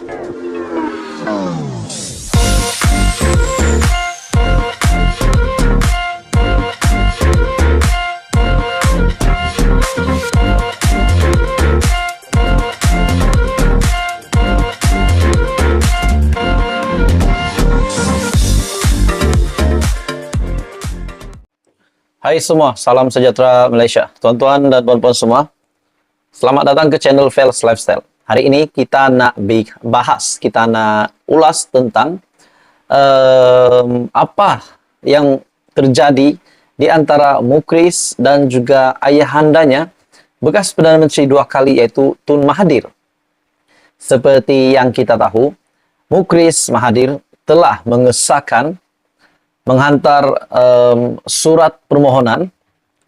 Hai semua, salam sejahtera Malaysia. Tuan-tuan dan puan-puan semua, selamat datang ke channel Fels Lifestyle. Hari ini kita nak bahas, kita nak ulas tentang apa yang terjadi di antara Mukhriz dan juga ayahandanya, bekas Perdana Menteri 2 kali, iaitu Tun Mahathir. Seperti yang kita tahu, Mukhriz Mahathir telah menghantar surat permohonan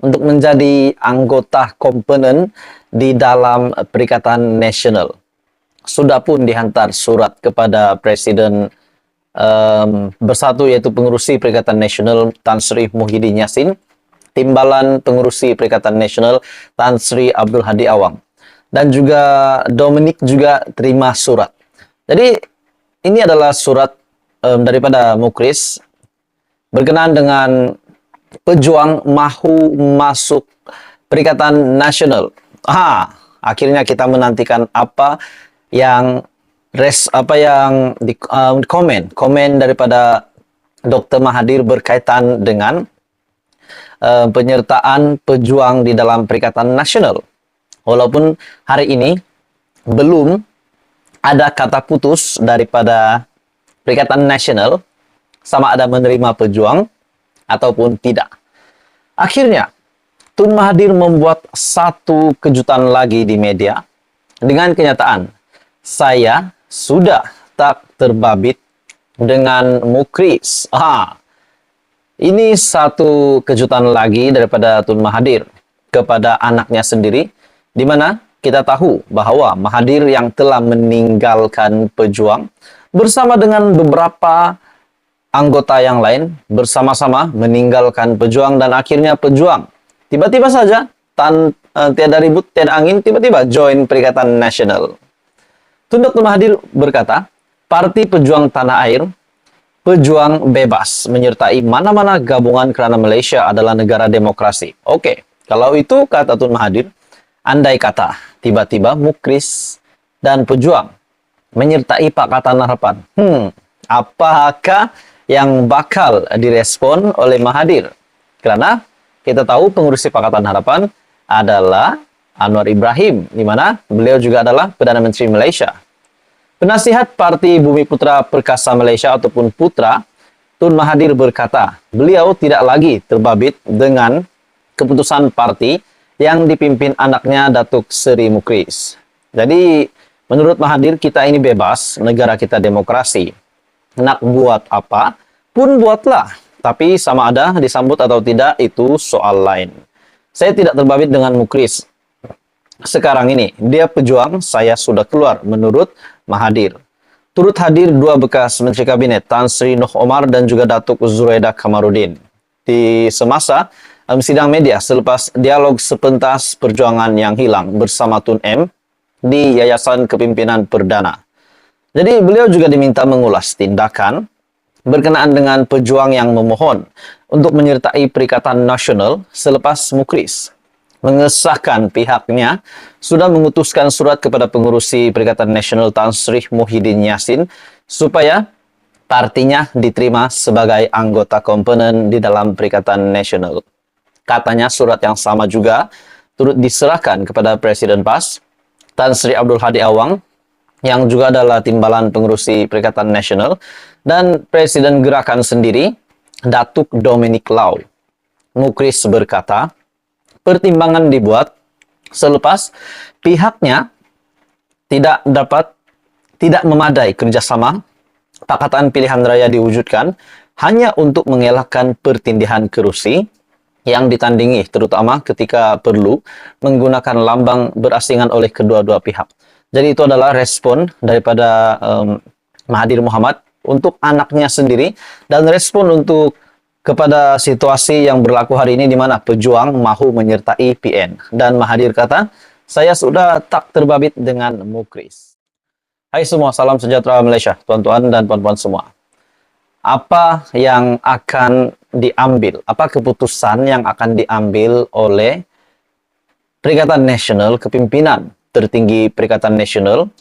untuk menjadi anggota komponen di dalam Perikatan Nasional. Sudah pun dihantar surat kepada Presiden Bersatu, iaitu pengerusi Perikatan Nasional Tan Sri Muhyiddin Yassin, Timbalan Pengerusi Perikatan Nasional Tan Sri Abdul Hadi Awang, dan juga Dominic juga terima surat. Jadi ini adalah surat daripada Mukhriz berkenaan dengan pejuang mahu masuk Perikatan Nasional. Akhirnya kita menantikan apa yang komen daripada Dr. Mahathir berkaitan dengan penyertaan pejuang di dalam Perikatan Nasional. Walaupun hari ini belum ada kata putus daripada Perikatan Nasional sama ada menerima pejuang ataupun tidak. Akhirnya, Tun Mahathir membuat satu kejutan lagi di media dengan kenyataan, saya sudah tak terbabit dengan Mukhriz. Ini satu kejutan lagi daripada Tun Mahathir kepada anaknya sendiri, di mana kita tahu bahawa Mahathir yang telah meninggalkan pejuang bersama dengan beberapa anggota yang lain bersama-sama meninggalkan pejuang, dan akhirnya pejuang tiba-tiba saja tiada ribut, tiada angin, tiba-tiba join Perikatan Nasional. Tun Dr. Mahathir berkata, Parti Pejuang Tanah Air, pejuang bebas menyertai mana-mana gabungan kerana Malaysia adalah negara demokrasi. Okey, kalau itu kata Tun Mahathir, andai kata tiba-tiba Mukhriz dan pejuang menyertai Pakatan Harapan, apakah yang bakal direspon oleh Mahathir? Kerana kita tahu pengurusi Pakatan Harapan adalah Anwar Ibrahim, di mana beliau juga adalah Perdana Menteri Malaysia. Penasihat Parti Bumiputra Perkasa Malaysia ataupun Putra, Tun Mahathir berkata, beliau tidak lagi terbabit dengan keputusan parti yang dipimpin anaknya Datuk Seri Mukhriz. Jadi, menurut Mahathir, kita ini bebas, negara kita demokrasi. Nak buat apa pun buatlah, tapi sama ada disambut atau tidak itu soal lain. Saya tidak terbabit dengan Mukhriz. Sekarang ini dia pejuang, saya sudah keluar, menurut Mahathir. Turut hadir dua bekas Menteri Kabinet, Tan Sri Noh Omar dan juga Datuk Zuraidah Kamarudin, di semasa sidang media selepas dialog sepentas perjuangan yang hilang bersama Tun M di Yayasan Kepimpinan Perdana. Jadi beliau juga diminta mengulas tindakan berkenaan dengan pejuang yang memohon untuk menyertai Perikatan Nasional selepas Mukhriz mengesahkan pihaknya sudah mengutuskan surat kepada pengurusi Perikatan Nasional Tan Sri Muhyiddin Yassin supaya partinya diterima sebagai anggota komponen di dalam Perikatan Nasional. Katanya surat yang sama juga turut diserahkan kepada Presiden PAS Tan Sri Abdul Hadi Awang, yang juga adalah Timbalan Pengerusi Perikatan Nasional, dan Presiden Gerakan sendiri, Datuk Dominic Lau. Mukhriz berkata, pertimbangan dibuat selepas pihaknya tidak memadai kerjasama Pakatan Pilihan Raya diwujudkan hanya untuk mengelakkan pertindihan kerusi yang ditandingi, terutama ketika perlu menggunakan lambang berasingan oleh kedua-dua pihak. Jadi itu adalah respon daripada Mahathir Mohamad untuk anaknya sendiri, dan respon untuk kepada situasi yang berlaku hari ini di mana pejuang mahu menyertai PN. Dan Mahathir kata, saya sudah tak terbabit dengan Mukhriz. Hai semua, salam sejahtera Malaysia, tuan-tuan dan puan-puan semua. Apa yang akan diambil, apa keputusan yang akan diambil oleh Perikatan Nasional, kepimpinan tertinggi Perikatan Nasional,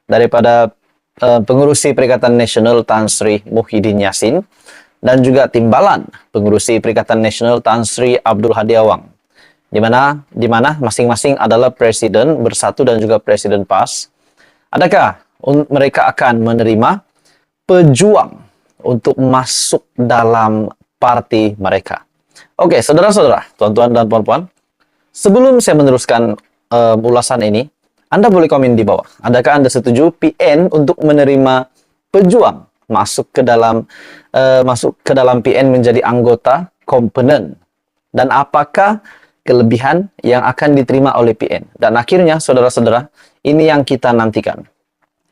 daripada pengurusi Perikatan Nasional Tan Sri Muhyiddin Yassin, dan juga timbalan pengurusi Perikatan Nasional Tan Sri Abdul Hadi Awang, di mana masing-masing adalah presiden bersatu dan juga presiden PAS. Adakah mereka akan menerima pejuang untuk masuk dalam parti mereka? Oke, saudara-saudara, tuan-tuan dan puan-puan, sebelum saya meneruskan ulasan ini, Anda boleh komen di bawah. Adakah Anda setuju PN untuk menerima pejuang masuk ke dalam PN menjadi anggota komponen? Dan apakah kelebihan yang akan diterima oleh PN? Dan akhirnya, saudara-saudara, ini yang kita nantikan.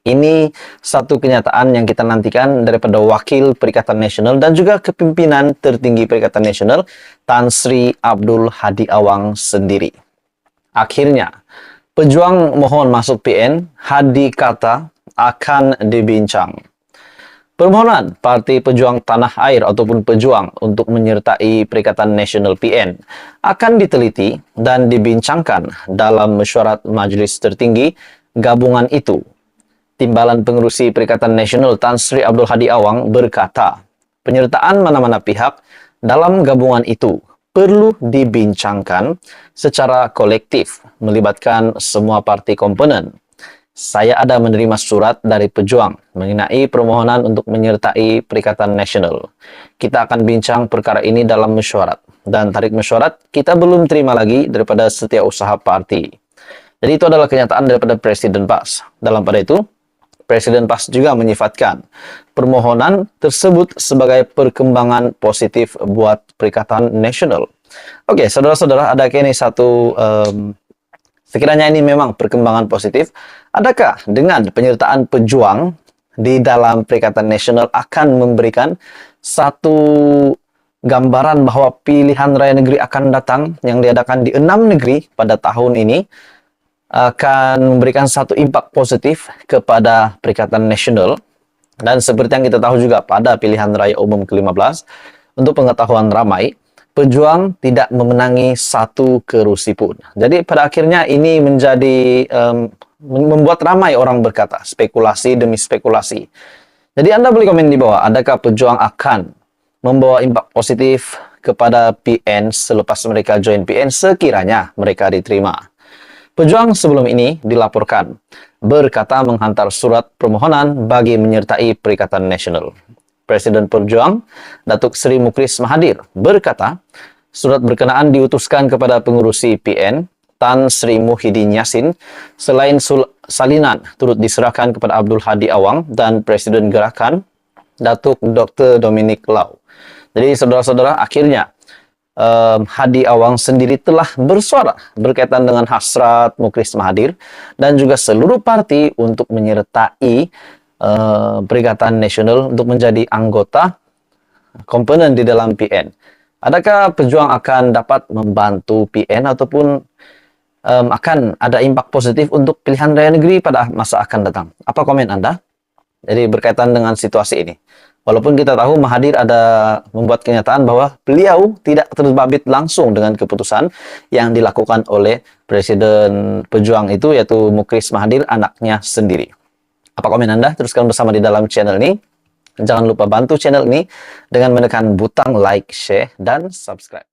Ini satu kenyataan yang kita nantikan daripada Wakil Perikatan Nasional dan juga kepimpinan tertinggi Perikatan Nasional, Tan Sri Abdul Hadi Awang sendiri. Akhirnya, pejuang mohon masuk PN, Hadi kata akan dibincang. Permohonan Parti Pejuang Tanah Air ataupun pejuang untuk menyertai Perikatan Nasional PN akan diteliti dan dibincangkan dalam mesyuarat Majlis Tertinggi gabungan itu. Timbalan pengurusi Perikatan Nasional Tan Sri Abdul Hadi Awang berkata, penyertaan mana-mana pihak dalam gabungan itu perlu dibincangkan secara kolektif, melibatkan semua parti komponen. Saya ada menerima surat dari pejuang mengenai permohonan untuk menyertai Perikatan Nasional. Kita akan bincang perkara ini dalam mesyuarat. Dan tarik mesyuarat kita belum terima lagi daripada Setiausaha Parti. Jadi itu adalah kenyataan daripada Presiden PAS. Dalam pada itu, Presiden PAS juga menyifatkan permohonan tersebut sebagai perkembangan positif buat Perikatan Nasional. Oke, saudara-saudara, adakah ini satu sekiranya ini memang perkembangan positif, adakah dengan penyertaan pejuang di dalam Perikatan Nasional akan memberikan satu gambaran bahwa pilihan raya negeri akan datang yang diadakan di 6 negeri pada tahun ini akan memberikan satu impak positif kepada Perikatan Nasional. Dan seperti yang kita tahu juga pada pilihan raya umum ke-15, untuk pengetahuan ramai, pejuang tidak memenangi satu kerusi pun. Jadi pada akhirnya ini menjadi membuat ramai orang berkata, spekulasi demi spekulasi. Jadi Anda boleh komen di bawah, adakah pejuang akan membawa impak positif kepada PN selepas mereka join PN sekiranya mereka diterima? Pejuang sebelum ini dilaporkan berkata menghantar surat permohonan bagi menyertai Perikatan Nasional. Presiden Perjuang, Datuk Seri Mukris Mahathir, berkata surat berkenaan diutuskan kepada pengurusi PN, Tan Sri Muhyiddin Yassin, selain salinan turut diserahkan kepada Abdul Hadi Awang dan Presiden Gerakan, Datuk Dr. Dominic Lau. Jadi saudara-saudara, akhirnya Hadi Awang sendiri telah bersuara berkaitan dengan hasrat Mukris Mahathir dan juga seluruh parti untuk menyertai Perikatan Nasional untuk menjadi anggota komponen di dalam PN. Adakah pejuang akan dapat membantu PN ataupun akan ada impak positif untuk pilihan raya negeri pada masa akan datang? Apa komen Anda? Jadi berkaitan dengan situasi ini. Walaupun kita tahu Mahathir ada membuat kenyataan bahwa beliau tidak terbabit langsung dengan keputusan yang dilakukan oleh Presiden Pejuang itu, yaitu Mukris Mahathir, anaknya sendiri. Apa komen Anda? Teruskan bersama di dalam channel ini. Jangan lupa bantu channel ini dengan menekan butang like, share, dan subscribe.